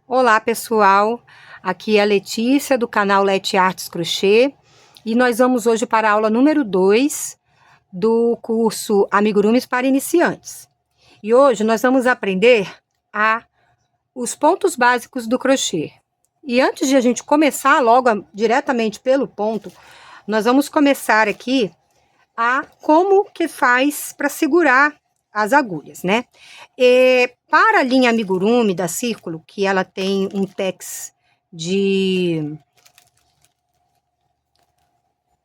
Olá pessoal, aqui é a Letícia do canal Leti Artes Crochê e nós vamos hoje para a aula número 2 do curso Amigurumis para iniciantes. E hoje nós vamos aprender os pontos básicos do crochê. E antes de a gente começar logo diretamente pelo ponto, nós vamos começar aqui como que faz para segurar as agulhas, né? Para a linha amigurumi da Círculo, que ela tem um tex de...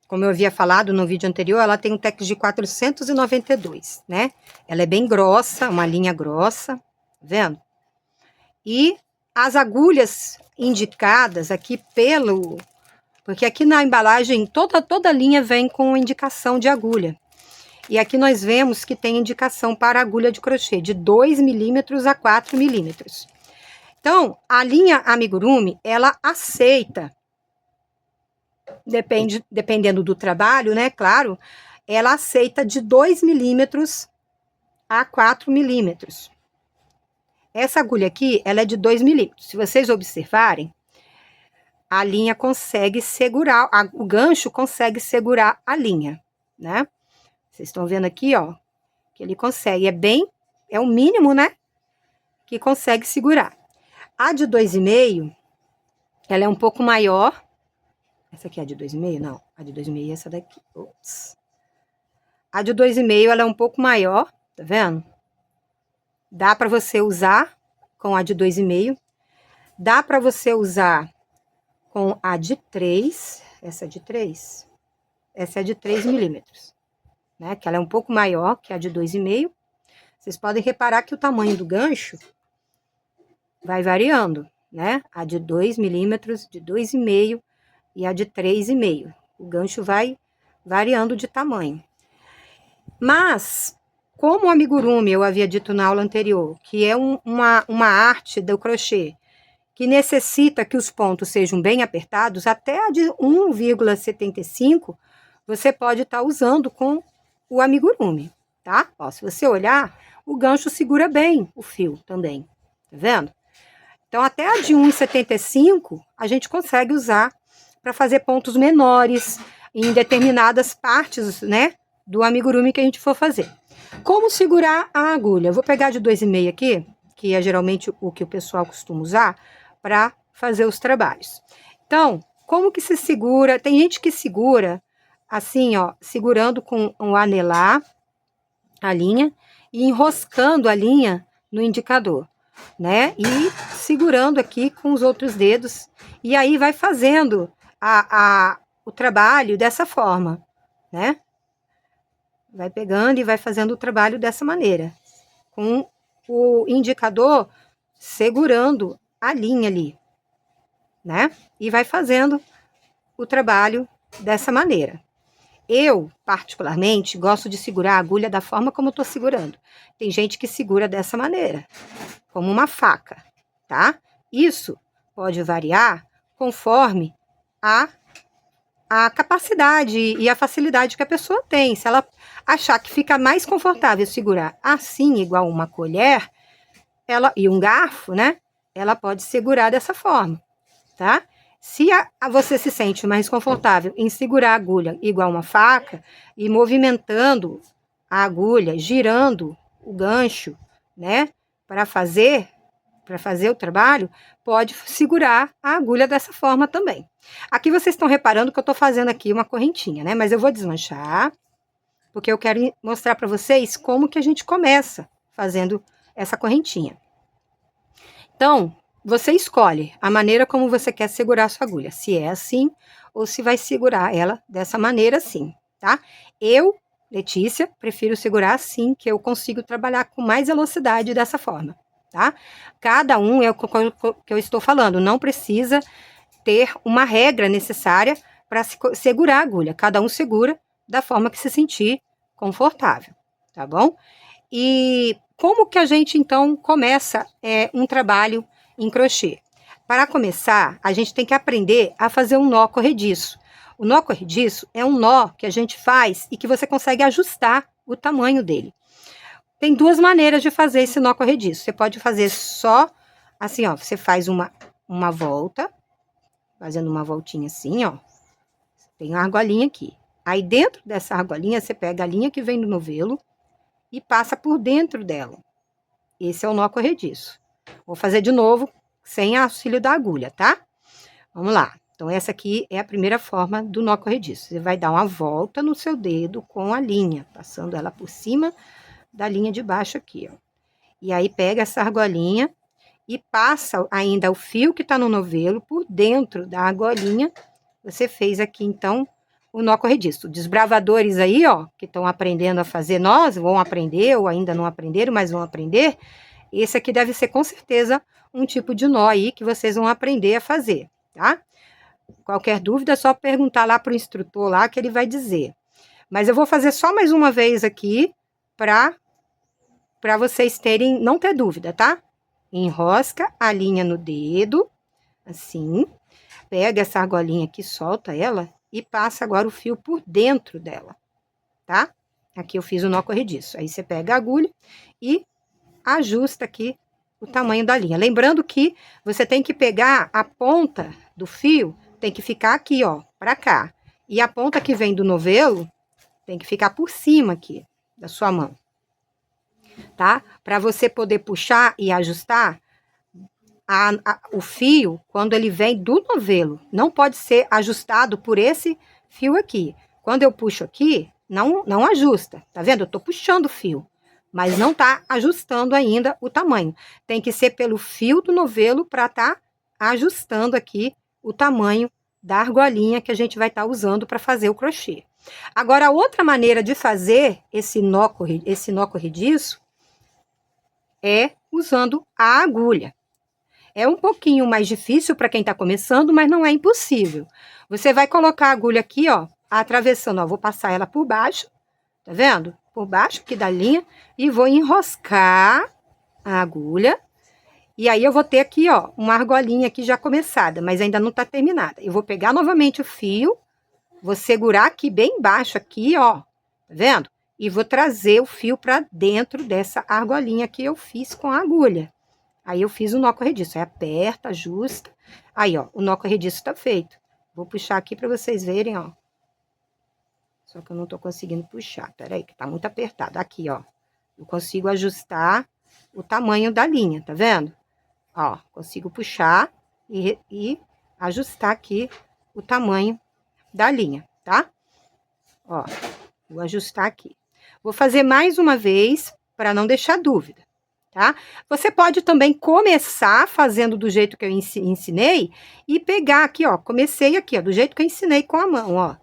Como eu havia falado no vídeo anterior, ela tem um tex de 492, né? Ela é bem grossa, uma linha grossa, tá vendo? E as agulhas indicadas aqui porque aqui na embalagem toda linha vem com indicação de agulha. E aqui nós vemos que tem indicação para agulha de crochê de 2 milímetros a 4 milímetros. Então, a linha amigurumi, ela aceita, dependendo do trabalho, né, claro, ela aceita de 2 milímetros a 4 milímetros. Essa agulha aqui, ela é de 2 milímetros. Se vocês observarem, a linha consegue segurar, o gancho consegue segurar a linha, né? Vocês estão vendo aqui, ó, que ele consegue, é o mínimo, né, que consegue segurar. A de 2,5, ela é um pouco maior. Essa aqui é a de 2,5? Não, a de 2,5 é essa daqui. Ops. A de 2,5, ela é um pouco maior, tá vendo? Dá para você usar com a de 2,5. Dá para você usar com a de 3. Essa é de 3? Essa é de 3 milímetros. Né, que ela é um pouco maior que a de 2,5. Vocês podem reparar que o tamanho do gancho vai variando, né? A de 2 milímetros, de 2,5 e a de 3,5. O gancho vai variando de tamanho. Mas, como o amigurumi, eu havia dito na aula anterior, que é uma arte do crochê, que necessita que os pontos sejam bem apertados, até a de 1,75, você pode estar usando com o amigurumi, tá? Ó, se você olhar, o gancho segura bem o fio também, tá vendo? Então, até a de 1,75, a gente consegue usar para fazer pontos menores em determinadas partes, né, do amigurumi que a gente for fazer. Como segurar a agulha? Eu vou pegar de 2,5 aqui, que é geralmente o que o pessoal costuma usar para fazer os trabalhos. Então, como que se segura? Tem gente que segura assim, ó, segurando com o anelar a linha e enroscando a linha no indicador, né? E segurando aqui com os outros dedos. E aí vai fazendo o trabalho dessa forma, né? Vai pegando e vai fazendo o trabalho dessa maneira, com o indicador segurando a linha ali, né? E vai fazendo o trabalho dessa maneira. Eu, particularmente, gosto de segurar a agulha da forma como eu tô segurando. Tem gente que segura dessa maneira, como uma faca, tá? Isso pode variar conforme a capacidade e a facilidade que a pessoa tem. Se ela achar que fica mais confortável segurar assim, igual uma colher, e um garfo, né? Ela pode segurar dessa forma, tá? Se você se sente mais confortável em segurar a agulha igual uma faca e movimentando a agulha, girando o gancho, né, para fazer o trabalho, pode segurar a agulha dessa forma também. Aqui vocês estão reparando que eu estou fazendo aqui uma correntinha, né, mas eu vou desmanchar, porque eu quero mostrar para vocês como que a gente começa fazendo essa correntinha. Então, você escolhe a maneira como você quer segurar a sua agulha, se é assim ou se vai segurar ela dessa maneira assim, tá? Eu, Letícia, prefiro segurar assim, que eu consigo trabalhar com mais velocidade dessa forma, tá? Cada um é o que eu estou falando, não precisa ter uma regra necessária para segurar a agulha, cada um segura da forma que se sentir confortável, tá bom? E como que a gente, então, começa um trabalho em crochê? Para começar, a gente tem que aprender a fazer um nó corrediço. O nó corrediço é um nó que a gente faz e que você consegue ajustar o tamanho dele. Tem duas maneiras de fazer esse nó corrediço. Você pode fazer só assim, ó, você faz uma volta, fazendo uma voltinha assim, ó. Tem uma argolinha aqui. Aí, dentro dessa argolinha, você pega a linha que vem do novelo e passa por dentro dela. Esse é o nó corrediço. Vou fazer de novo, sem auxílio da agulha, tá? Vamos lá. Então, essa aqui é a primeira forma do nó corrediço. Você vai dar uma volta no seu dedo com a linha, passando ela por cima da linha de baixo aqui, ó. E aí, pega essa argolinha e passa ainda o fio que tá no novelo por dentro da argolinha. Você fez aqui, então, o nó corrediço. Desbravadores aí, ó, que estão aprendendo a fazer nós, vão aprender ou ainda não aprenderam, mas vão aprender. Esse aqui deve ser, com certeza, um tipo de nó aí que vocês vão aprender a fazer, tá? Qualquer dúvida, é só perguntar lá pro instrutor lá que ele vai dizer. Mas eu vou fazer só mais uma vez aqui para vocês terem, não ter dúvida, tá? Enrosca a linha no dedo, assim. Pega essa argolinha aqui, solta ela e passa agora o fio por dentro dela, tá? Aqui eu fiz o nó corrediço. Aí você pega a agulha e ajusta aqui o tamanho da linha. Lembrando que você tem que pegar a ponta do fio, tem que ficar aqui, ó, pra cá. E a ponta que vem do novelo tem que ficar por cima aqui da sua mão, tá? Pra você poder puxar e ajustar o fio, quando ele vem do novelo, não pode ser ajustado por esse fio aqui. Quando eu puxo aqui, não ajusta, tá vendo? Eu tô puxando o fio, mas não tá ajustando ainda o tamanho. Tem que ser pelo fio do novelo para tá ajustando aqui o tamanho da argolinha que a gente vai estar usando para fazer o crochê. Agora, a outra maneira de fazer esse nó corrediço é usando a agulha. É um pouquinho mais difícil para quem tá começando, mas não é impossível. Você vai colocar a agulha aqui, ó, atravessando, ó, vou passar ela por baixo, tá vendo? Por baixo aqui da linha, e vou enroscar a agulha. E aí, eu vou ter aqui, ó, uma argolinha aqui já começada, mas ainda não tá terminada. Eu vou pegar novamente o fio, vou segurar aqui bem embaixo aqui, ó, tá vendo? E vou trazer o fio para dentro dessa argolinha que eu fiz com a agulha. Aí, eu fiz o nó corrediço. Aí, aperta, ajusta. Aí, ó, o nó corrediço tá feito. Vou puxar aqui para vocês verem, ó. Só que eu não tô conseguindo puxar. Peraí, que tá muito apertado. Aqui, ó. Eu consigo ajustar o tamanho da linha, tá vendo? Ó, consigo puxar e ajustar aqui o tamanho da linha, tá? Ó, vou ajustar aqui. Vou fazer mais uma vez para não deixar dúvida, tá? Você pode também começar fazendo do jeito que eu ensinei e pegar aqui, ó. Comecei aqui, ó, do jeito que eu ensinei com a mão, ó.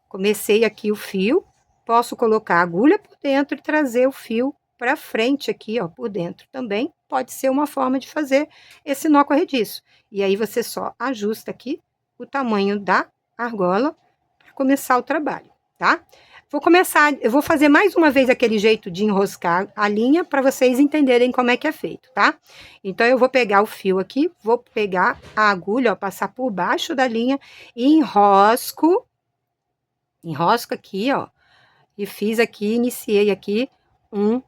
Comecei aqui o fio, posso colocar a agulha por dentro e trazer o fio para frente aqui, ó, por dentro também. Pode ser uma forma de fazer esse nó corrediço. E aí, você só ajusta aqui o tamanho da argola para começar o trabalho, tá? Eu vou fazer mais uma vez aquele jeito de enroscar a linha para vocês entenderem como é que é feito, tá? Então, eu vou pegar o fio aqui, vou pegar a agulha, ó, passar por baixo da linha e enrosco aqui, ó, e fiz aqui, iniciei aqui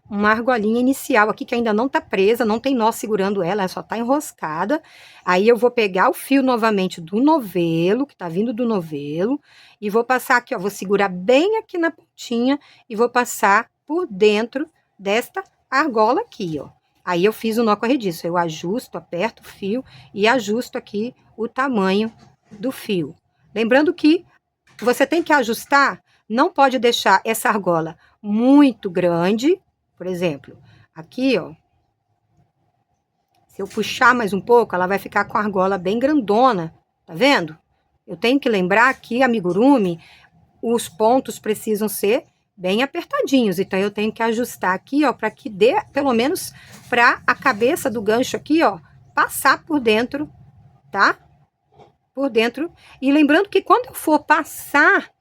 uma argolinha inicial aqui, que ainda não tá presa, não tem nó segurando ela só tá enroscada. Aí, eu vou pegar o fio novamente do novelo, que tá vindo do novelo, e vou passar aqui, ó, vou segurar bem aqui na pontinha, e vou passar por dentro desta argola aqui, ó. Aí, eu fiz o nó corrediço, eu ajusto, aperto o fio, e ajusto aqui o tamanho do fio. Lembrando que você tem que ajustar, não pode deixar essa argola muito grande, por exemplo, aqui, ó. Se eu puxar mais um pouco, ela vai ficar com a argola bem grandona, tá vendo? Eu tenho que lembrar que, amigurumi, os pontos precisam ser bem apertadinhos, então eu tenho que ajustar aqui, ó, para que dê, pelo menos, para a cabeça do gancho aqui, ó, passar por dentro, tá? Por dentro. E lembrando que quando eu for passar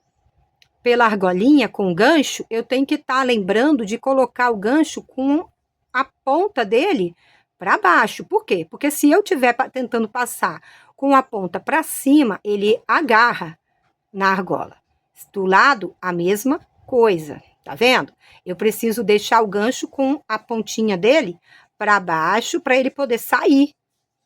pela argolinha com o gancho, eu tenho que estar lembrando de colocar o gancho com a ponta dele para baixo. Por quê? Porque se eu estiver tentando passar com a ponta para cima, ele agarra na argola. Do lado, a mesma coisa, tá vendo? Eu preciso deixar o gancho com a pontinha dele para baixo, para ele poder sair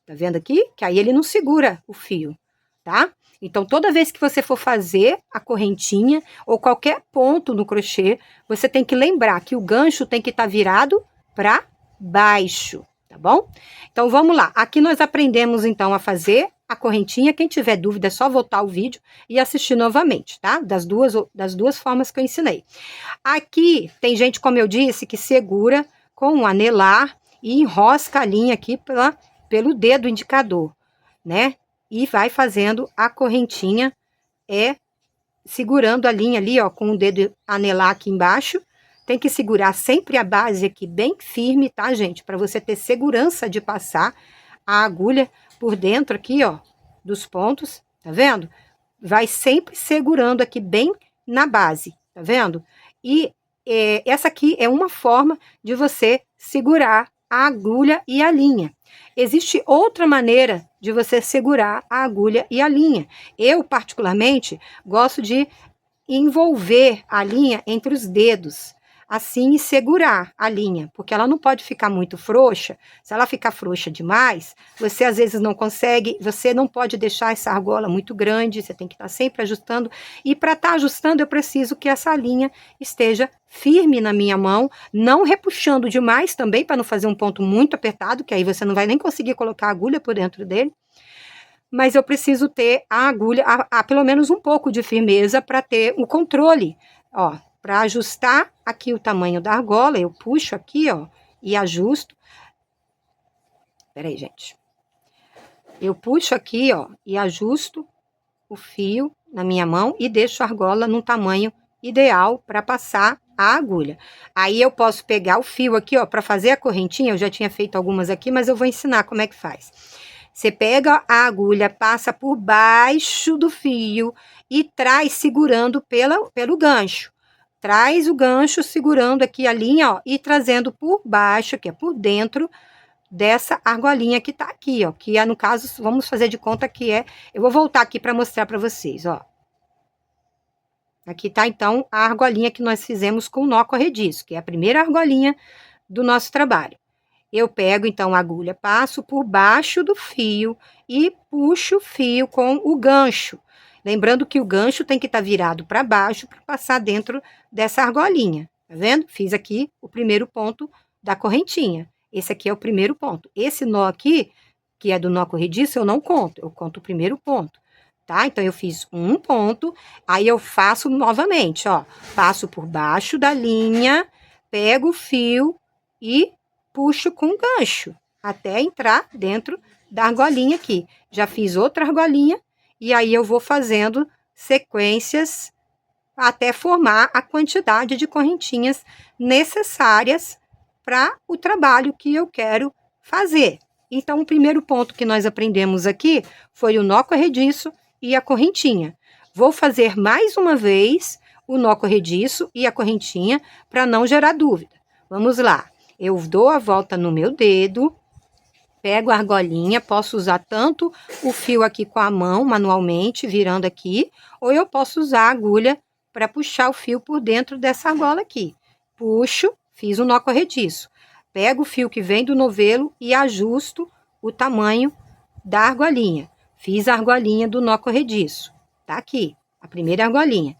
Tá vendo aqui? Que aí ele não segura o fio, tá? Então, toda vez que você for fazer a correntinha ou qualquer ponto no crochê, você tem que lembrar que o gancho tem que estar virado para baixo, tá bom? Então, vamos lá. Aqui nós aprendemos, então, a fazer a correntinha. Quem tiver dúvida, é só voltar o vídeo e assistir novamente, tá? Das duas formas que eu ensinei. Aqui, tem gente, como eu disse, que segura com um anelar e enrosca a linha aqui pelo dedo indicador, né? E vai fazendo a correntinha, segurando a linha ali, ó, com o dedo anelar aqui embaixo. Tem que segurar sempre a base aqui bem firme, tá, gente? Para você ter segurança de passar a agulha por dentro aqui, ó, dos pontos, tá vendo? Vai sempre segurando aqui bem na base, tá vendo? E essa aqui é uma forma de você segurar a agulha e a linha. Existe outra maneira de você segurar a agulha e a linha. Eu, particularmente, gosto de envolver a linha entre os dedos, assim, e segurar a linha, porque ela não pode ficar muito frouxa. Se ela ficar frouxa demais, você às vezes não consegue, você não pode deixar essa argola muito grande, você tem que estar sempre ajustando, e para estar ajustando eu preciso que essa linha esteja firme na minha mão, não repuxando demais também, para não fazer um ponto muito apertado, que aí você não vai nem conseguir colocar a agulha por dentro dele. Mas eu preciso ter a agulha, pelo menos um pouco de firmeza para ter o controle, ó, para ajustar aqui o tamanho da argola, eu puxo aqui, ó, e ajusto. Peraí, gente. Eu puxo aqui, ó, e ajusto o fio na minha mão e deixo a argola no tamanho ideal para passar a agulha. Aí eu posso pegar o fio aqui, ó, para fazer a correntinha, eu já tinha feito algumas aqui, mas eu vou ensinar como é que faz. Você pega a agulha, passa por baixo do fio e traz segurando pelo gancho. Traz o gancho segurando aqui a linha, ó, e trazendo por baixo, que é por dentro dessa argolinha que tá aqui, ó, que é, no caso, vamos fazer de conta que é, eu vou voltar aqui para mostrar para vocês, ó. Aqui tá, então, a argolinha que nós fizemos com o nó corrediço, que é a primeira argolinha do nosso trabalho. Eu pego, então, a agulha, passo por baixo do fio e puxo o fio com o gancho. Lembrando que o gancho tem que estar virado para baixo para passar dentro dessa argolinha, tá vendo? Fiz aqui o primeiro ponto da correntinha. Esse aqui é o primeiro ponto. Esse nó aqui, que é do nó corrediço, eu não conto, eu conto o primeiro ponto, tá? Então, eu fiz um ponto, aí eu faço novamente, ó. Passo por baixo da linha, pego o fio e puxo com gancho, até entrar dentro da argolinha aqui. Já fiz outra argolinha, e aí eu vou fazendo sequências até formar a quantidade de correntinhas necessárias para o trabalho que eu quero fazer. Então, o primeiro ponto que nós aprendemos aqui foi o nó corrediço e a correntinha. Vou fazer mais uma vez o nó corrediço e a correntinha para não gerar dúvida. Vamos lá. Eu dou a volta no meu dedo, pego a argolinha, posso usar tanto o fio aqui com a mão, manualmente, virando aqui, ou eu posso usar a agulha para puxar o fio por dentro dessa argola aqui. Puxo, fiz o nó corrediço. Pego o fio que vem do novelo e ajusto o tamanho da argolinha. Fiz a argolinha do nó corrediço. Tá aqui, a primeira argolinha.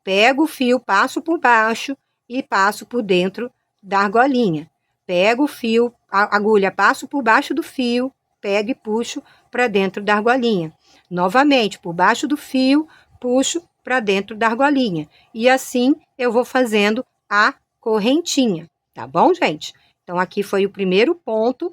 Pego o fio, passo por baixo e passo por dentro da argolinha. Pego o fio, a agulha, passo por baixo do fio, pego e puxo para dentro da argolinha. Novamente, por baixo do fio, puxo para dentro da argolinha. E assim eu vou fazendo a correntinha, tá bom, gente? Então, aqui foi o primeiro ponto.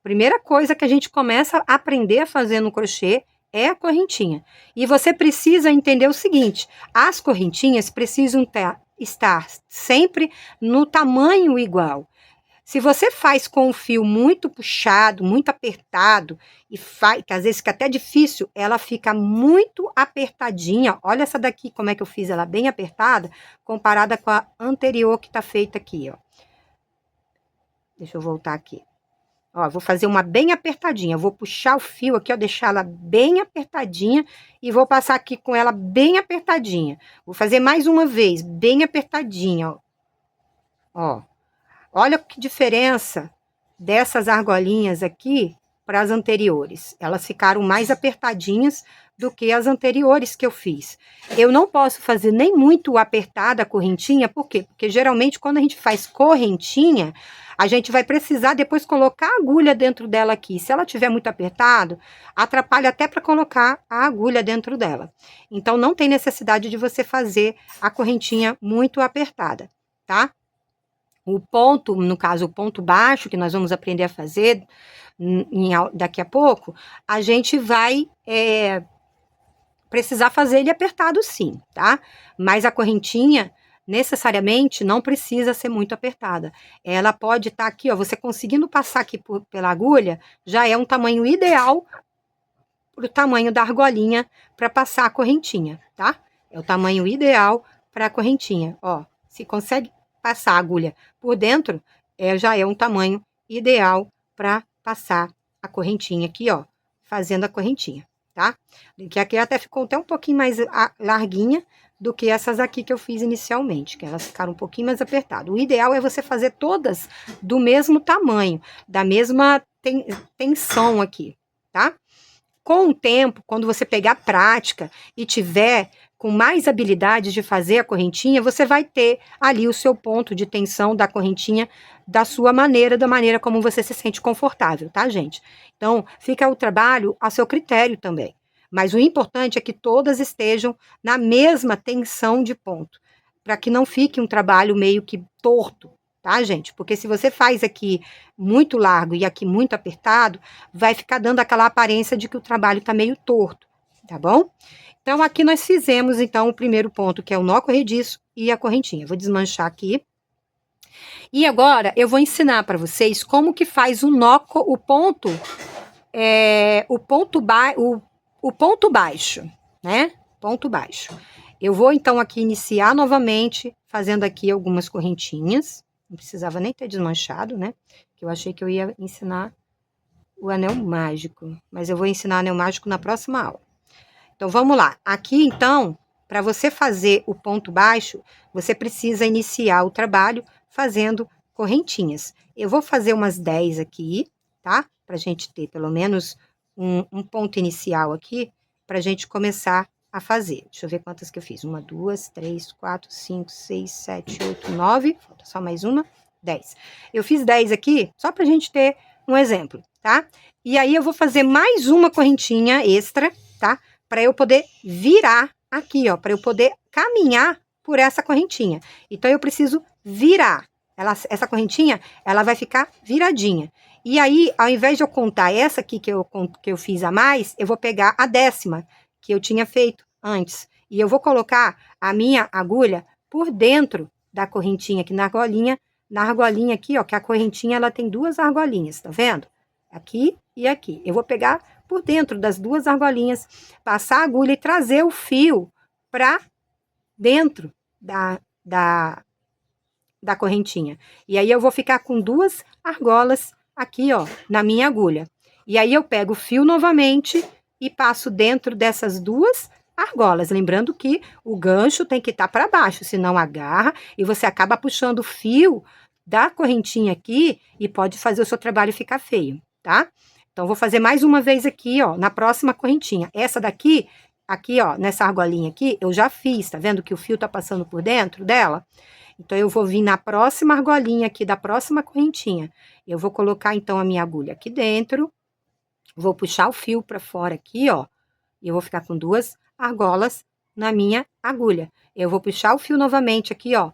Primeira coisa que a gente começa a aprender a fazer no crochê é a correntinha. E você precisa entender o seguinte: as correntinhas precisam estar sempre no tamanho igual. Se você faz com o fio muito puxado, muito apertado, e que às vezes fica até difícil, ela fica muito apertadinha. Olha essa daqui, como é que eu fiz ela bem apertada, comparada com a anterior que tá feita aqui, ó. Deixa eu voltar aqui. Ó, vou fazer uma bem apertadinha. Vou puxar o fio aqui, ó, deixar ela bem apertadinha e vou passar aqui com ela bem apertadinha. Vou fazer mais uma vez, bem apertadinha, ó. Ó. Olha que diferença dessas argolinhas aqui para as anteriores. Elas ficaram mais apertadinhas do que as anteriores que eu fiz. Eu não posso fazer nem muito apertada a correntinha, por quê? Porque geralmente quando a gente faz correntinha, a gente vai precisar depois colocar a agulha dentro dela aqui. Se ela tiver muito apertado, atrapalha até para colocar a agulha dentro dela. Então não tem necessidade de você fazer a correntinha muito apertada, tá? O ponto, no caso, o ponto baixo, que nós vamos aprender a fazer daqui a pouco, a gente vai precisar fazer ele apertado sim, tá? Mas a correntinha, necessariamente, não precisa ser muito apertada. Ela pode estar aqui, ó, você conseguindo passar aqui pela agulha, já é um tamanho ideal para o tamanho da argolinha para passar a correntinha, tá? É o tamanho ideal para a correntinha, ó. Se consegue passar a agulha por dentro, já é um tamanho ideal para passar a correntinha aqui, ó, fazendo a correntinha, tá? Que aqui até ficou até um pouquinho mais larguinha do que essas aqui que eu fiz inicialmente, que elas ficaram um pouquinho mais apertadas. O ideal é você fazer todas do mesmo tamanho, da mesma tensão aqui, tá? Com o tempo, quando você pegar prática e tiver com mais habilidade de fazer a correntinha, você vai ter ali o seu ponto de tensão da correntinha da sua maneira, da maneira como você se sente confortável, tá, gente? Então, fica o trabalho a seu critério também. Mas o importante é que todas estejam na mesma tensão de ponto, para que não fique um trabalho meio que torto, tá, gente? Porque se você faz aqui muito largo e aqui muito apertado, vai ficar dando aquela aparência de que o trabalho tá meio torto, tá bom? Então, aqui nós fizemos, então, o primeiro ponto, que é o nó corrediço e a correntinha. Vou desmanchar aqui. E agora, eu vou ensinar para vocês como que faz o nó, o ponto baixo, né? Ponto baixo. Eu vou, então, aqui iniciar novamente, fazendo aqui algumas correntinhas. Não precisava nem ter desmanchado, né? Que eu achei que eu ia ensinar o anel mágico. Mas eu vou ensinar o anel mágico na próxima aula. Então, vamos lá. Aqui, então, para você fazer o ponto baixo, você precisa iniciar o trabalho fazendo correntinhas. Eu vou fazer umas 10 aqui, tá? Pra gente ter pelo menos um ponto inicial aqui, pra gente começar a fazer. Deixa eu ver quantas que eu fiz. 1, 2, 3, 4, 5, 6, 7, 8, 9. Falta só mais uma. 10. Eu fiz 10 aqui, só pra gente ter um exemplo, tá? E aí, eu vou fazer mais uma correntinha extra, tá? Para eu poder virar aqui, ó, para eu poder caminhar por essa correntinha. Então, eu preciso virar. Essa correntinha, ela vai ficar viradinha. E aí, ao invés de eu contar essa aqui que eu fiz a mais, eu vou pegar a 10ª que eu tinha feito antes. E eu vou colocar a minha agulha por dentro da correntinha aqui na argolinha aqui, ó, que a correntinha, ela tem 2 argolinhas, tá vendo? Aqui e aqui. Eu vou pegar por dentro das 2 argolinhas, passar a agulha e trazer o fio para dentro da correntinha. E aí, eu vou ficar com 2 argolas aqui, ó, na minha agulha. E aí, eu pego o fio novamente e passo dentro dessas 2 argolas. Lembrando que o gancho tem que estar para baixo, senão agarra e você acaba puxando o fio da correntinha aqui e pode fazer o seu trabalho ficar feio, tá? Então, vou fazer mais uma vez aqui, ó, na próxima correntinha. Essa daqui, aqui, ó, nessa argolinha aqui, eu já fiz, tá vendo que o fio tá passando por dentro dela? Então, eu vou vir na próxima argolinha aqui da próxima correntinha. Eu vou colocar, então, a minha agulha aqui dentro. Vou puxar o fio pra fora aqui, ó. E eu vou ficar com 2 argolas na minha agulha. Eu vou puxar o fio novamente aqui, ó.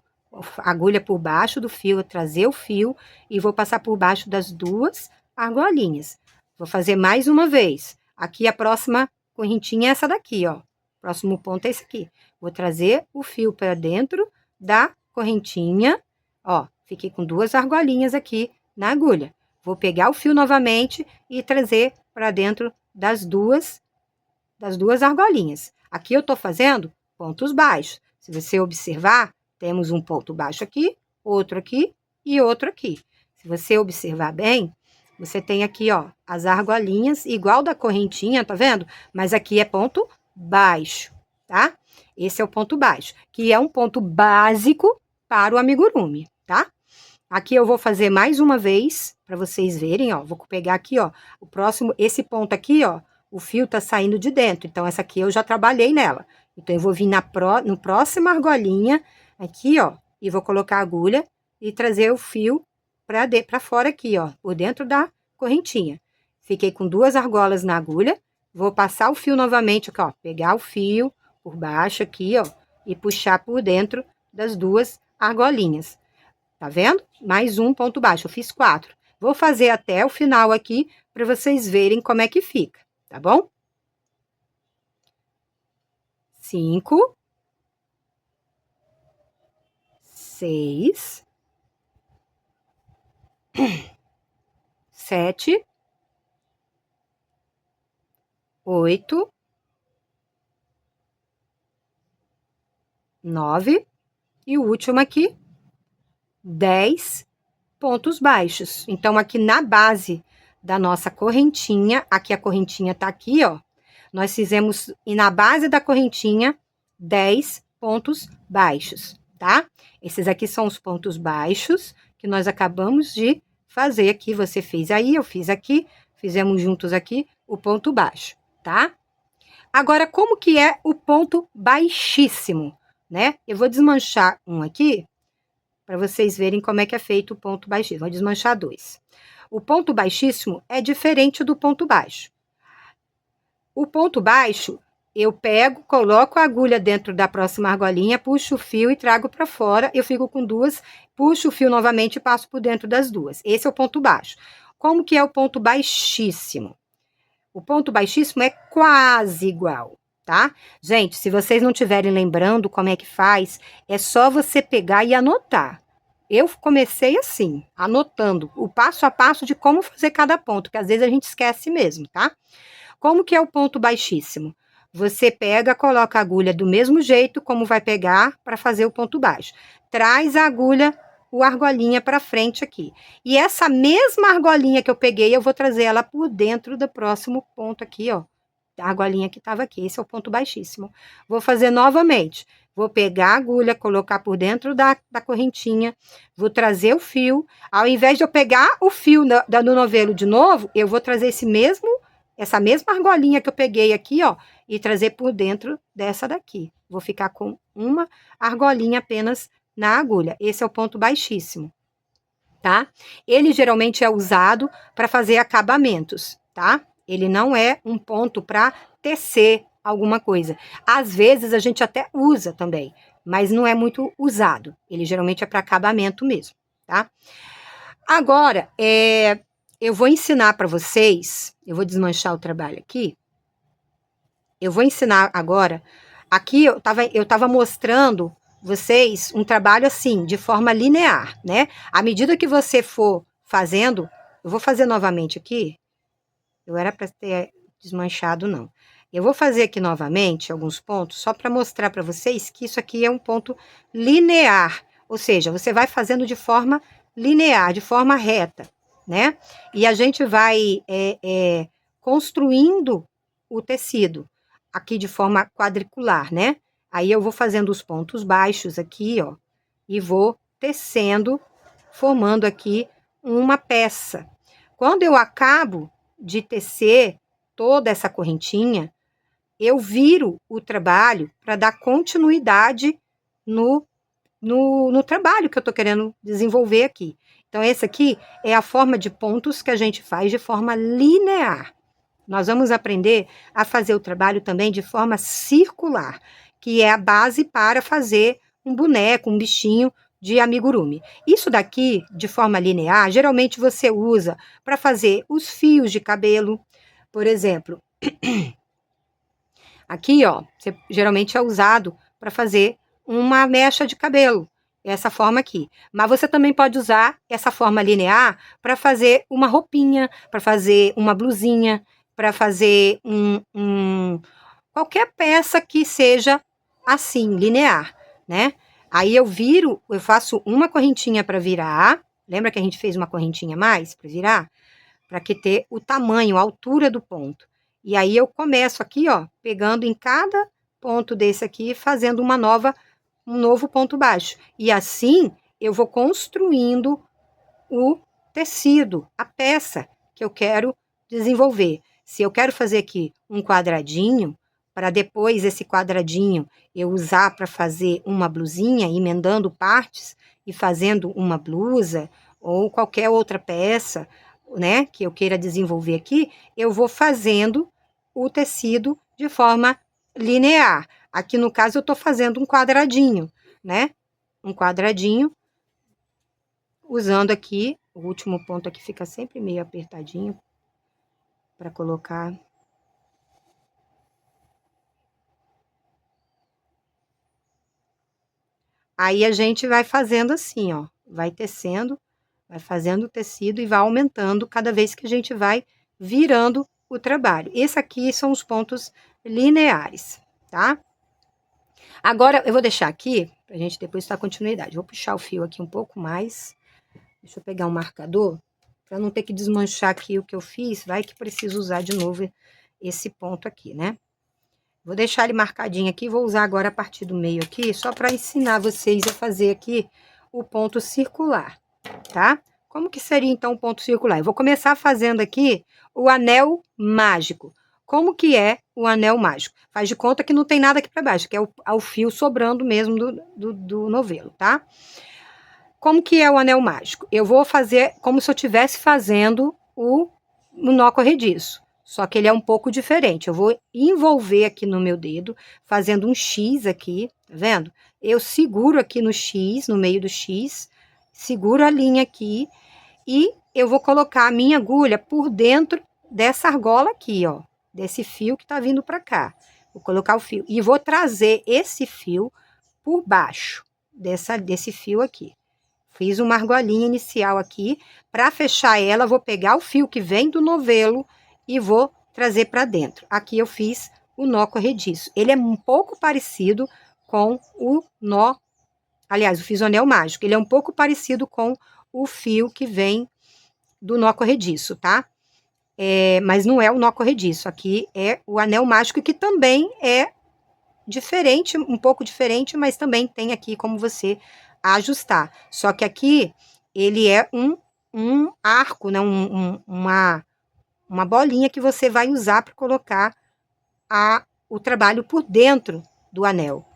A agulha por baixo do fio, trazer o fio e vou passar por baixo das 2 argolinhas. Vou fazer mais uma vez. Aqui a próxima correntinha é essa daqui, ó. Próximo ponto é esse aqui. Vou trazer o fio para dentro da correntinha, ó. Fiquei com 2 argolinhas aqui na agulha. Vou pegar o fio novamente e trazer para dentro das duas argolinhas. Aqui eu tô fazendo pontos baixos. Se você observar, temos um ponto baixo aqui, outro aqui e outro aqui. Se você observar bem, você tem aqui, ó, as argolinhas, igual da correntinha, tá vendo? Mas aqui é ponto baixo, tá? Esse é o ponto baixo, que é um ponto básico para o amigurumi, tá? Aqui eu vou fazer mais uma vez, para vocês verem, ó. Vou pegar aqui, ó, o próximo, esse ponto aqui, ó, o fio tá saindo de dentro. Então, essa aqui eu já trabalhei nela. Então, eu vou vir no próxima argolinha, aqui, ó, e vou colocar a agulha e trazer o fio pra fora aqui, ó, por dentro da correntinha. Fiquei com 2 argolas na agulha, vou passar o fio novamente aqui, ó, pegar o fio por baixo aqui, ó, e puxar por dentro das 2 argolinhas. Tá vendo? Mais um ponto baixo, eu fiz 4. Vou fazer até o final aqui, para vocês verem como é que fica, tá bom? 5, 6, 7, 8, 9 e o último aqui, 10 pontos baixos. Então, aqui na base da nossa correntinha, aqui a correntinha tá aqui, ó. Nós fizemos, e na base da correntinha, 10 pontos baixos, tá? Esses aqui são os pontos baixos que nós acabamos de fazer aqui. Você fez aí, eu fiz aqui, fizemos juntos aqui o ponto baixo, tá? Agora, como que é o ponto baixíssimo, né? Eu vou desmanchar um aqui, para vocês verem como é que é feito o ponto baixíssimo. Vou desmanchar 2. O ponto baixíssimo é diferente do ponto baixo. O ponto baixo, eu pego, coloco a agulha dentro da próxima argolinha, puxo o fio e trago para fora. Eu fico com 2, puxo o fio novamente e passo por dentro das 2. Esse é o ponto baixo. Como que é o ponto baixíssimo? O ponto baixíssimo é quase igual, tá? Gente, se vocês não estiverem lembrando como é que faz, é só você pegar e anotar. Eu comecei assim, anotando o passo a passo de como fazer cada ponto, que às vezes a gente esquece mesmo, tá? Como que é o ponto baixíssimo? Você pega, coloca a agulha do mesmo jeito como vai pegar para fazer o ponto baixo. Traz a agulha, a argolinha para frente aqui. E essa mesma argolinha que eu peguei, eu vou trazer ela por dentro do próximo ponto aqui, ó. A argolinha que estava aqui, esse é o ponto baixíssimo. Vou fazer novamente. Vou pegar a agulha, colocar por dentro da correntinha, vou trazer o fio. Ao invés de eu pegar o fio do novelo de novo, eu vou trazer essa mesma argolinha que eu peguei aqui, ó, e trazer por dentro dessa daqui. Vou ficar com uma argolinha apenas na agulha. Esse é o ponto baixíssimo, tá? Ele geralmente é usado para fazer acabamentos, tá? Ele não é um ponto para tecer alguma coisa. Às vezes a gente até usa também, mas não é muito usado. Ele geralmente é para acabamento mesmo, tá? Agora, eu vou ensinar para vocês, eu vou desmanchar o trabalho aqui. Eu vou ensinar agora. Aqui eu tava mostrando vocês um trabalho assim, de forma linear, né? À medida que você for fazendo, eu vou fazer novamente aqui. Eu era para ter desmanchado, não. Eu vou fazer aqui novamente alguns pontos, só para mostrar para vocês que isso aqui é um ponto linear. Ou seja, você vai fazendo de forma linear, de forma reta, né? E a gente vai construindo o tecido aqui de forma quadricular, né? Aí eu vou fazendo os pontos baixos aqui, ó, e vou tecendo, formando aqui uma peça. Quando eu acabo de tecer toda essa correntinha, eu viro o trabalho para dar continuidade no trabalho que eu tô querendo desenvolver aqui. Então, essa aqui é a forma de pontos que a gente faz de forma linear. Nós vamos aprender a fazer o trabalho também de forma circular, que é a base para fazer um boneco, um bichinho de amigurumi. Isso daqui, de forma linear, geralmente você usa para fazer os fios de cabelo, por exemplo. Aqui, ó, geralmente é usado para fazer uma mecha de cabelo, essa forma aqui. Mas você também pode usar essa forma linear para fazer uma roupinha, para fazer uma blusinha, para fazer qualquer peça que seja assim, linear, né? Aí eu faço uma correntinha para virar. Lembra que a gente fez uma correntinha a mais para virar? Para que ter o tamanho, a altura do ponto. E aí eu começo aqui, ó, pegando em cada ponto desse aqui, fazendo um novo ponto baixo. E assim eu vou construindo o tecido, a peça que eu quero desenvolver. Se eu quero fazer aqui um quadradinho, para depois esse quadradinho eu usar para fazer uma blusinha, emendando partes e fazendo uma blusa ou qualquer outra peça, né, que eu queira desenvolver aqui, eu vou fazendo o tecido de forma linear. Aqui no caso eu estou fazendo um quadradinho, né, um quadradinho, usando aqui, o último ponto aqui fica sempre meio apertadinho para colocar. Aí a gente vai fazendo assim, ó, vai tecendo, vai fazendo o tecido e vai aumentando cada vez que a gente vai virando o trabalho. Esse aqui são os pontos lineares, tá? Agora eu vou deixar aqui, pra gente depois dar continuidade. Vou puxar o fio aqui um pouco mais. Deixa eu pegar um marcador, para não ter que desmanchar aqui o que eu fiz, vai que preciso usar de novo esse ponto aqui, né? Vou deixar ele marcadinho aqui, vou usar agora a partir do meio aqui, só para ensinar vocês a fazer aqui o ponto circular, tá? Como que seria, então, o ponto circular? Eu vou começar fazendo aqui o anel mágico. Como que é o anel mágico? Faz de conta que não tem nada aqui para baixo, que é o fio sobrando mesmo do novelo, tá? Como que é o anel mágico? Eu vou fazer como se eu estivesse fazendo o nó corrediço. Só que ele é um pouco diferente. Eu vou envolver aqui no meu dedo, fazendo um X aqui, tá vendo? Eu seguro aqui no X, no meio do X, seguro a linha aqui e eu vou colocar a minha agulha por dentro dessa argola aqui, ó, desse fio que tá vindo para cá. Vou colocar o fio e vou trazer esse fio por baixo desse fio aqui. Fiz uma argolinha inicial aqui. Para fechar ela, vou pegar o fio que vem do novelo e vou trazer para dentro. Aqui eu fiz o nó corrediço. Ele é um pouco parecido com o nó, aliás, eu fiz o anel mágico. Ele é um pouco parecido com o fio que vem do nó corrediço, tá? Mas não é o nó corrediço. Aqui é o anel mágico, que também é diferente, um pouco diferente, mas também tem aqui como você ajustar. Só que aqui ele é um arco, né? Uma bolinha que você vai usar para colocar o trabalho por dentro do anel,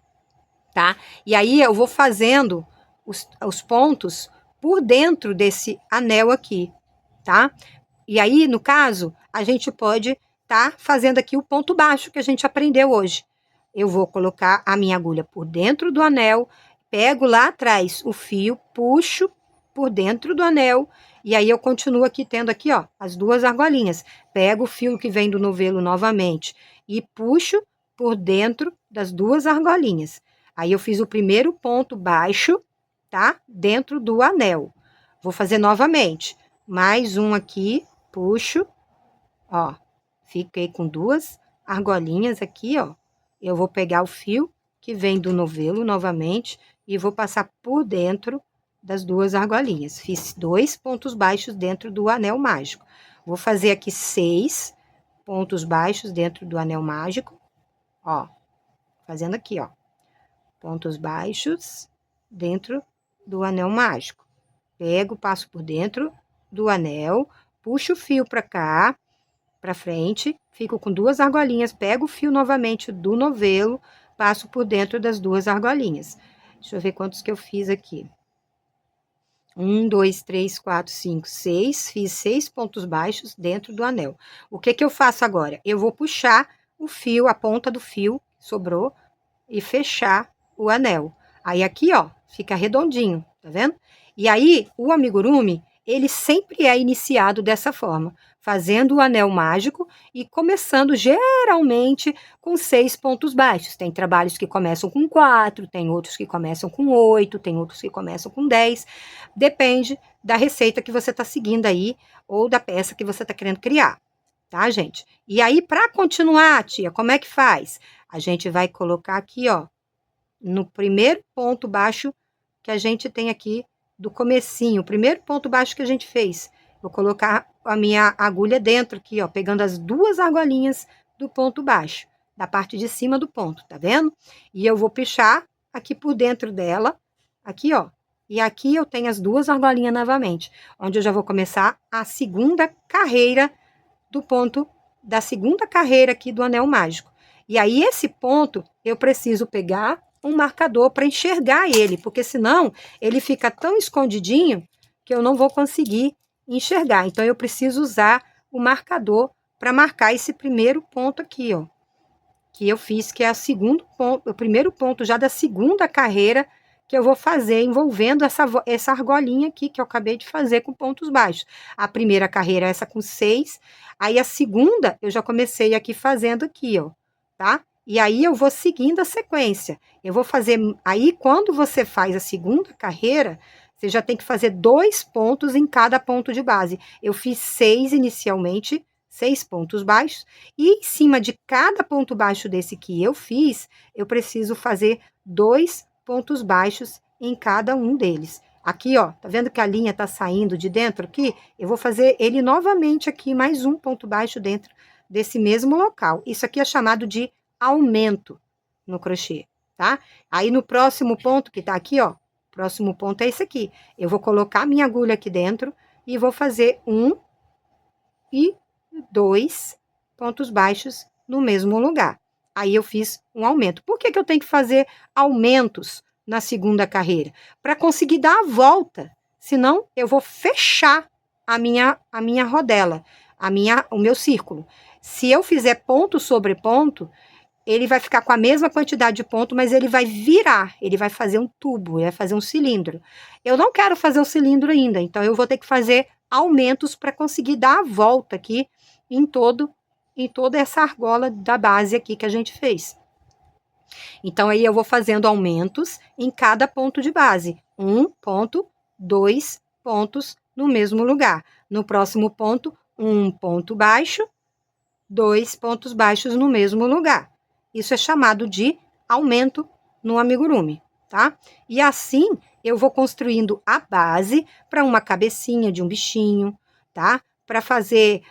tá? E aí eu vou fazendo os pontos por dentro desse anel aqui, tá? E aí, no caso, a gente pode tá fazendo aqui o ponto baixo que a gente aprendeu hoje. Eu vou colocar a minha agulha por dentro do anel, pego lá atrás o fio, puxo por dentro do anel, e aí eu continuo aqui tendo aqui, ó, as duas argolinhas. Pego o fio que vem do novelo novamente e puxo por dentro das duas argolinhas. Aí eu fiz o primeiro ponto baixo, tá? Dentro do anel. Vou fazer novamente. Mais um aqui, puxo, ó, fiquei com duas argolinhas aqui, ó. Eu vou pegar o fio que vem do novelo novamente e vou passar por dentro das duas argolinhas. Fiz 2 pontos baixos dentro do anel mágico. Vou fazer aqui 6 pontos baixos dentro do anel mágico, ó, fazendo aqui, ó, pontos baixos dentro do anel mágico. Pego, passo por dentro do anel, puxo o fio para cá, para frente, fico com duas argolinhas, pego o fio novamente do novelo, passo por dentro das duas argolinhas. Deixa eu ver quantos que eu fiz aqui. 1, 2, 3, 4, 5, 6. Fiz 6 pontos baixos dentro do anel. O que que eu faço agora? Eu vou puxar o fio, a ponta do fio, sobrou, e fechar o anel. Aí aqui, ó, fica redondinho, tá vendo? E aí, o amigurumi, ele sempre é iniciado dessa forma, fazendo o anel mágico e começando geralmente com 6 pontos baixos. Tem trabalhos que começam com 4, tem outros que começam com 8, tem outros que começam com 10. Depende da receita que você está seguindo aí ou da peça que você está querendo criar, tá, gente? E aí, para continuar, tia, como é que faz? A gente vai colocar aqui, ó, no primeiro ponto baixo que a gente tem aqui do comecinho, o primeiro ponto baixo que a gente fez. Vou colocar a minha agulha dentro aqui, ó, pegando as duas argolinhas do ponto baixo, da parte de cima do ponto, tá vendo? E eu vou puxar aqui por dentro dela, aqui, ó, E aqui eu tenho as duas argolinhas novamente, onde eu já vou começar a segunda carreira do ponto, da segunda carreira aqui do anel mágico. E aí, esse ponto, eu preciso pegar um marcador para enxergar ele, porque senão ele fica tão escondidinho que eu não vou conseguir enxergar. Então, eu preciso usar o marcador para marcar esse primeiro ponto aqui, ó. Que eu fiz, que é o primeiro ponto já da segunda carreira que eu vou fazer, envolvendo essa argolinha aqui, que eu acabei de fazer com pontos baixos. A primeira carreira é essa com 6, aí a segunda eu já comecei aqui fazendo aqui, ó, tá? E aí eu vou seguindo a sequência. Eu vou fazer, aí quando você faz a segunda carreira, você já tem que fazer 2 pontos em cada ponto de base. Eu fiz 6 inicialmente, 6 pontos baixos, e em cima de cada ponto baixo desse que eu fiz, eu preciso fazer 2 pontos baixos em cada um deles. Aqui, ó, tá vendo que a linha tá saindo de dentro aqui? Eu vou fazer ele novamente aqui, mais um ponto baixo dentro desse mesmo local. Isso aqui é chamado de aumento no crochê, tá? Aí, no próximo ponto que tá aqui, ó, próximo ponto é esse aqui. Eu vou colocar minha agulha aqui dentro e vou fazer 1 e 2 pontos baixos no mesmo lugar. Aí eu fiz um aumento. Por que eu tenho que fazer aumentos na segunda carreira? Para conseguir dar a volta. Senão, eu vou fechar a minha rodela, o meu círculo. Se eu fizer ponto sobre ponto, ele vai ficar com a mesma quantidade de ponto, mas ele vai virar, ele vai fazer um tubo, ele vai fazer um cilindro. Eu não quero fazer o cilindro ainda, então eu vou ter que fazer aumentos para conseguir dar a volta aqui em toda essa argola da base aqui que a gente fez. Então, aí eu vou fazendo aumentos em cada ponto de base. 1 ponto, 2 pontos no mesmo lugar. No próximo ponto, 1 ponto baixo, 2 pontos baixos no mesmo lugar. Isso é chamado de aumento no amigurumi, tá? E assim, eu vou construindo a base para uma cabecinha de um bichinho, tá? Para fazer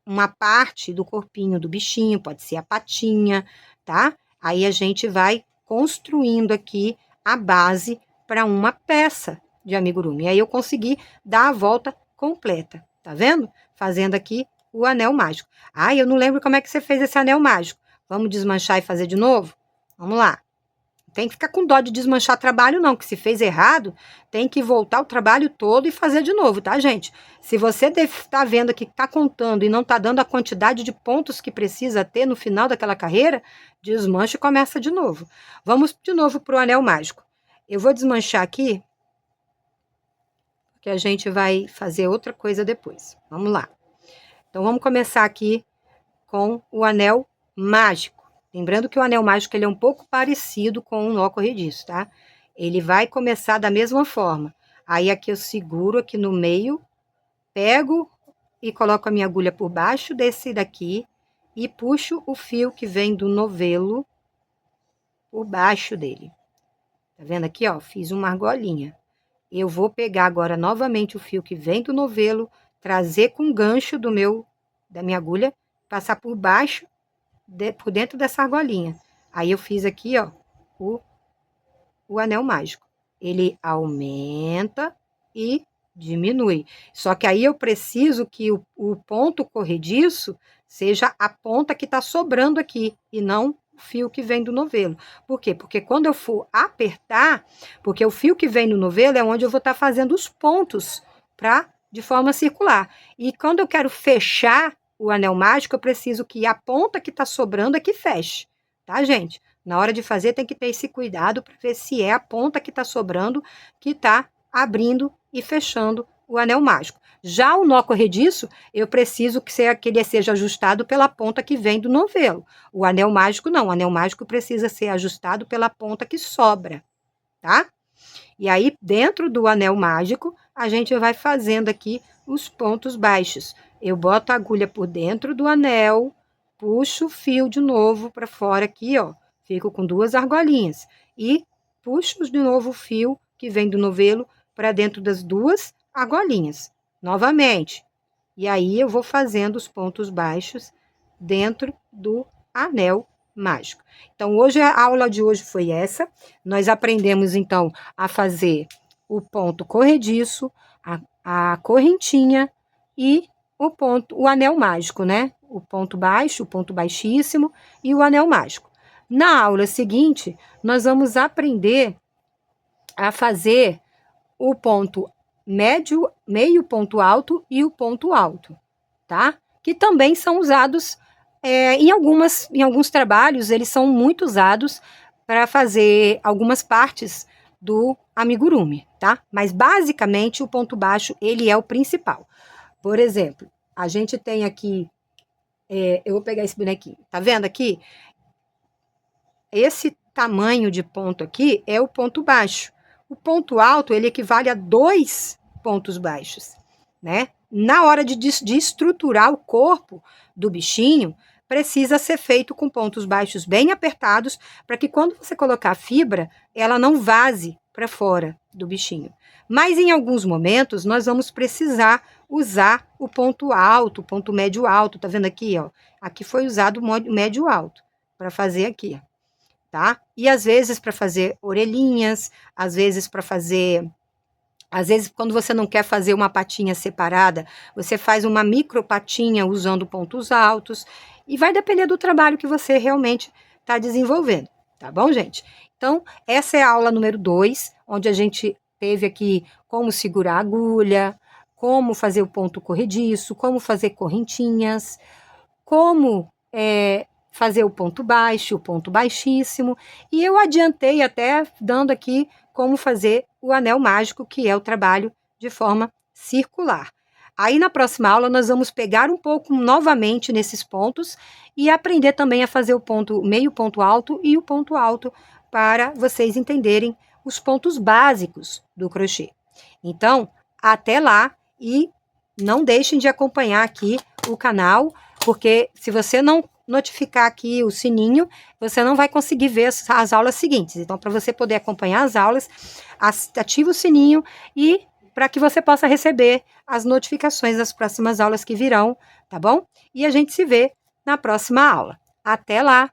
uma parte do corpinho do bichinho, pode ser a patinha, tá? Aí a gente vai construindo aqui a base para uma peça de amigurumi. Aí eu consegui dar a volta completa, tá vendo? Fazendo aqui o anel mágico. Ah, eu não lembro como é que você fez esse anel mágico. Vamos desmanchar e fazer de novo? Vamos lá. Tem que ficar com dó de desmanchar trabalho, não, que se fez errado, tem que voltar o trabalho todo e fazer de novo, tá, gente? Se você está vendo que está contando e não está dando a quantidade de pontos que precisa ter no final daquela carreira, desmancha e começa de novo. Vamos de novo para o anel mágico. Eu vou desmanchar aqui, que a gente vai fazer outra coisa depois. Vamos lá. Então, vamos começar aqui com o anel mágico. Lembrando que o anel mágico ele é um pouco parecido com o nó corrediço, tá? Ele vai começar da mesma forma. Aí, aqui eu seguro aqui no meio, pego e coloco a minha agulha por baixo desse daqui e puxo o fio que vem do novelo por baixo dele. Tá vendo aqui, ó? Fiz uma argolinha. Eu vou pegar agora novamente o fio que vem do novelo, trazer com o gancho da minha agulha, passar por baixo, por dentro dessa argolinha. Aí eu fiz aqui, ó, o anel mágico. Ele aumenta e diminui. Só que aí eu preciso que o ponto corrediço seja a ponta que tá sobrando aqui, e não o fio que vem do novelo. Por quê? Porque quando eu for apertar, porque o fio que vem no novelo é onde eu vou estar fazendo os pontos de forma circular. E quando eu quero fechar o anel mágico, eu preciso que a ponta que tá sobrando aqui feche, tá, gente? Na hora de fazer, tem que ter esse cuidado para ver se é a ponta que tá sobrando que tá abrindo e fechando o anel mágico. Já o nó corrediço, eu preciso que ele seja ajustado pela ponta que vem do novelo. O anel mágico não, o anel mágico precisa ser ajustado pela ponta que sobra, tá? E aí, dentro do anel mágico, a gente vai fazendo aqui os pontos baixos. Eu boto a agulha por dentro do anel, puxo o fio de novo para fora aqui, ó. Fico com 2 argolinhas. E puxo de novo o fio que vem do novelo para dentro das 2 argolinhas. Novamente. E aí, eu vou fazendo os pontos baixos dentro do anel mágico. Então, a aula de hoje foi essa. Nós aprendemos, então, a fazer o ponto corrediço, a correntinha e o anel mágico, né? O ponto baixo, o ponto baixíssimo e o anel mágico. Na aula seguinte, nós vamos aprender a fazer o ponto médio, meio ponto alto e o ponto alto, tá? Que também são usados em alguns trabalhos, eles são muito usados para fazer algumas partes do amigurumi, tá? Mas basicamente o ponto baixo, ele é o principal. Por exemplo, a gente tem aqui, eu vou pegar esse bonequinho, tá vendo aqui? Esse tamanho de ponto aqui é o ponto baixo. O ponto alto, ele equivale a 2 pontos baixos, né? Na hora de estruturar o corpo do bichinho, precisa ser feito com pontos baixos bem apertados, para que quando você colocar a fibra, ela não vaze para fora do bichinho. Mas em alguns momentos, nós vamos precisar usar o ponto alto, o ponto médio alto, tá vendo aqui, ó? Aqui foi usado o médio alto, para fazer aqui, tá? E às vezes para fazer orelhinhas, às vezes quando você não quer fazer uma patinha separada, você faz uma micro patinha usando pontos altos, e vai depender do trabalho que você realmente está desenvolvendo, tá bom, gente? Então, essa é a aula número 2, onde a gente teve aqui como segurar a agulha, como fazer o ponto corrediço, como fazer correntinhas, como fazer o ponto baixo, o ponto baixíssimo, e eu adiantei até dando aqui como fazer o anel mágico, que é o trabalho de forma circular. Aí na próxima aula nós vamos pegar um pouco novamente nesses pontos e aprender também a fazer o ponto meio ponto alto e o ponto alto, para vocês entenderem os pontos básicos do crochê. Então, até lá, e não deixem de acompanhar aqui o canal, porque se você não notificar aqui o sininho, você não vai conseguir ver as aulas seguintes. Então, para você poder acompanhar as aulas, ative o sininho e para que você possa receber as notificações das próximas aulas que virão, tá bom? E a gente se vê na próxima aula. Até lá!